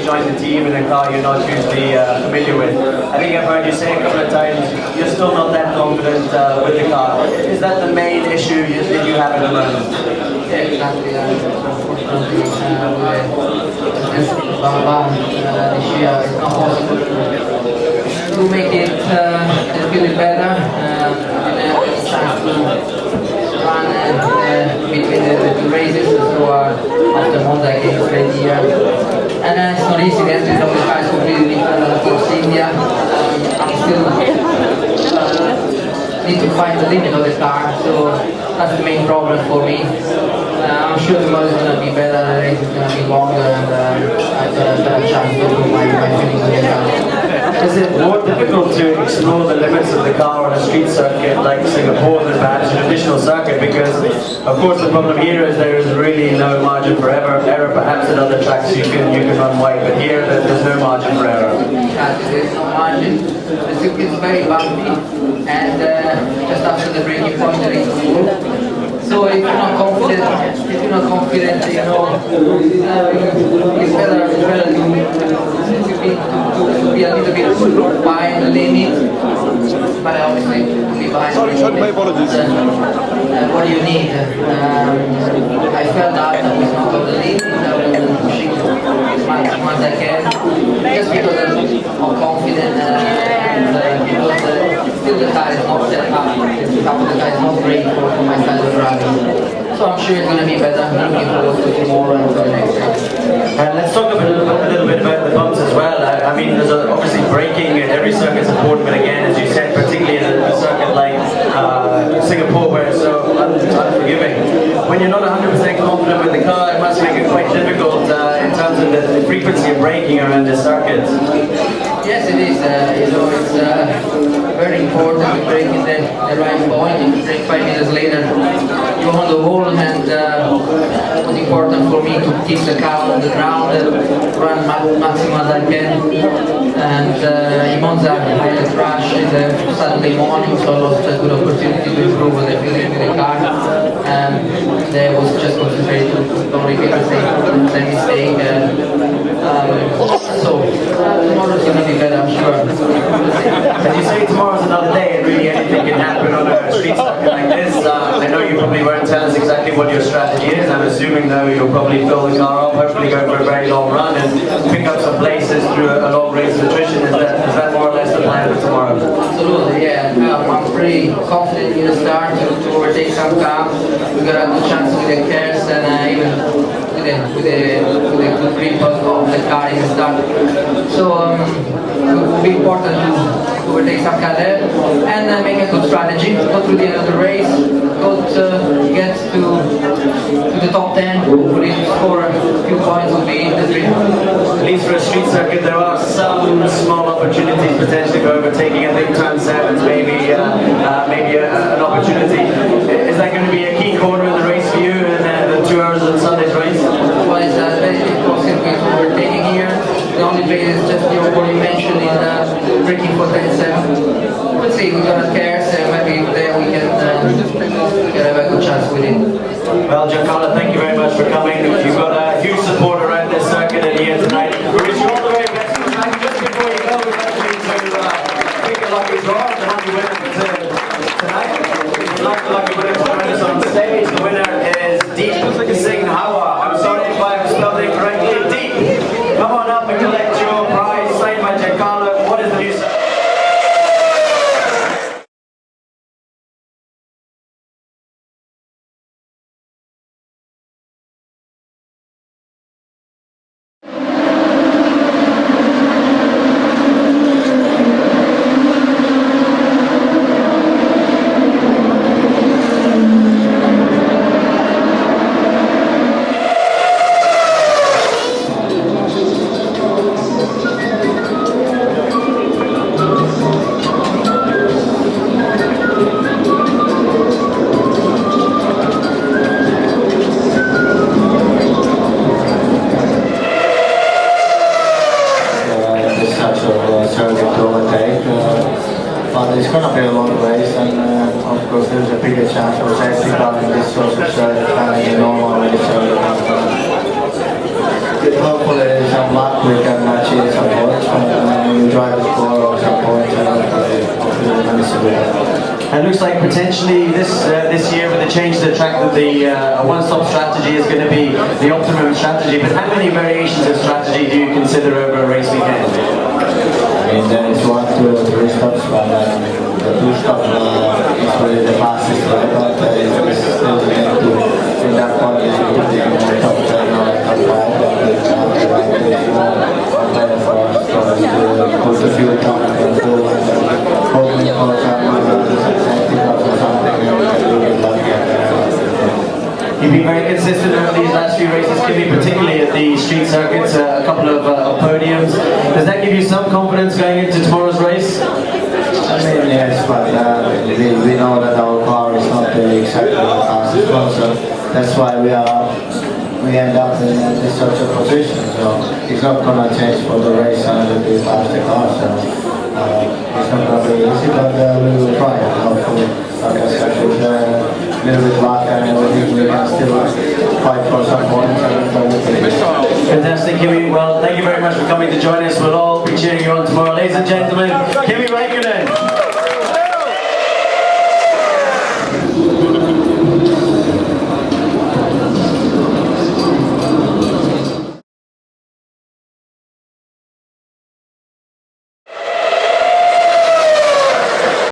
join the team in a car you're not usually familiar with. I think I've heard you say a couple of times you're still not that confident with the car. Is that the main issue that you have at the moment? Yeah, exactly. Unfortunately, this year it's not possible to make it feel better. Didn't have a chance to run between the two races, so after Monza I came straight here. And it's not easy, the entries of the car is completely different than Force India. I'm still need to find the limit of the car, so that's the main problem for me. I'm sure tomorrow is going to be better, the race is going to be longer, and I've got a better chance to improve my feeling on the car. Is it more difficult to explore the limits of the car on a street circuit like Singapore than perhaps a traditional circuit? Because, of course, the problem here is there is really no margin for error. Perhaps at other tracks you can run wide, but here there's no margin for error. There's no margin. The circuit is very bumpy, and just after the braking point there is a wall. So if you're not confident, you know, it's better to be a little bit behind the limit, but obviously to be behind the limit. My apologies. What do you need? I felt that I was not on the limit, I was pushing as much as I can, just because I'm confident and because still the car is not set up, the car is not ready for my style of driving. So I'm sure it's going to be better. I'm looking forward to tomorrow and to the next race. And let's talk a little bit about the bumps as well. I mean, there's obviously braking at every circuit is important, but again, as you said, particularly in a circuit like Singapore, where it's so unforgiving. When you're not 100% confident with the car, it must make it quite difficult in terms of the frequency of braking around the circuits. Yes, it is. It's very important to brake in the right point. If you brake 5 minutes later, you're on the wall, and it was important for me to keep the car on the ground and run maximum as I can. And in Monza, I had a crash in the Saturday morning, so I lost a good opportunity to improve the feeling with the car. And I was just concentrated to don't repeat the same mistake. So tomorrow's going to be better, I'm sure. As you say, tomorrow's another day, and really anything can happen on a street circuit like this. I know you probably won't tell us exactly what your strategy is. I'm assuming, though, you'll probably fill the car up, hopefully go for a very long run and pick up some places through a long race of attrition. Is that more or less the plan for tomorrow? Absolutely, yeah. I'm pretty confident in the start to overtake some car. We got a good chance with the cars and even with the good grip of the car in the start. So it will be important to overtake some car there and make a good strategy, go through the end of the race, get to the top 10, hopefully score a few points will be the dream. At least for a street circuit, there are some small opportunities potentially for overtaking. I think turn 7's maybe an opportunity. Is that going to be a key corner in the race for you in the 2 hours of Sunday's race? Well, it's a very difficult circuit overtaking here. The only place is just the one you mentioned in braking for 37. Let's see, we got cars, maybe there we can have a good chance with it. Well, Giancarlo, thank you very much for coming. You've got a huge support around this circuit and here tonight. We wish you all the very best. Just before you go, we'd like you to pick a lucky draw, the lucky winner for tonight. We'd like the lucky winner to join us on stage. The winner is Deep Singh Hawa. I'm sorry if I've spelled it correctly. Deep, come on up and collect your prize signed by Giancarlo. What is the news? looks like potentially this year with the change to the track that the one-stop strategy is going to be the optimum strategy. But how many variations of strategy do you consider over a race weekend? I mean, there is 1, 2, 3 stops, but the 2 stop is really the fastest, right? But it's still the need to, in that point, you need to be in the top 10 or top 5, but it's not the right place, better for us to put the fuel down and go and hoping for some safety or something, and we will not get there. You've been very consistent over these last few races, Kimi, particularly at the street circuits, a couple of podiums. Does that give you some confidence going into tomorrow's race? I mean, yes, but we know that our car is not exactly the fastest one, so that's why we end up in this sort of position. So it's not going to change for the race until we pass the car. So it's not going to be easy, but we will try. And hopefully, like I said, with a little bit luck and everything, we can still fight for some points. Fantastic, Kimi. Well, thank you very much for coming to join us. We'll all be cheering you on tomorrow. Ladies and gentlemen, Kimi Raikkonen.